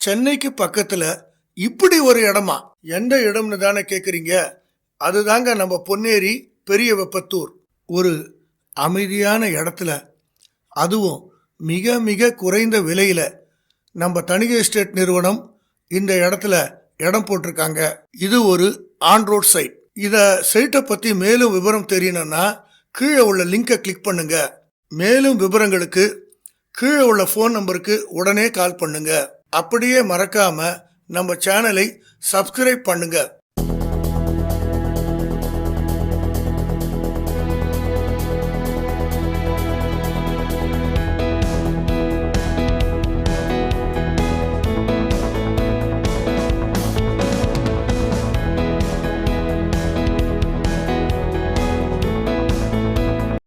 சென்னைக்கு பக்கத்துல இப்படி ஒரு இடமா? எந்த இடம்னு தானே கேக்குறீங்க? அதுதாங்க நம்ம பொன்னேரி பெரிய வெப்பத்தூர். ஒரு அமைதியான இடத்துல, அதுவும் மிக மிக குறைந்த விலையில நம்ம தணிகை எஸ்டேட் நிறுவனம் இந்த இடத்துல இடம் போட்டிருக்காங்க. இது ஒரு ஆன் ரோட் சைட். இத சைட்டை பத்தி மேலும் விவரம் தெரியணும்னா கீழே உள்ள லிங்கை கிளிக் பண்ணுங்க. மேலும் விவரங்களுக்கு கீழே உள்ள ஃபோன் நம்பருக்கு உடனே கால் பண்ணுங்க. அப்படியே மறக்காம நம்ம சேனலை சப்ஸ்கிரைப் பண்ணுங்க.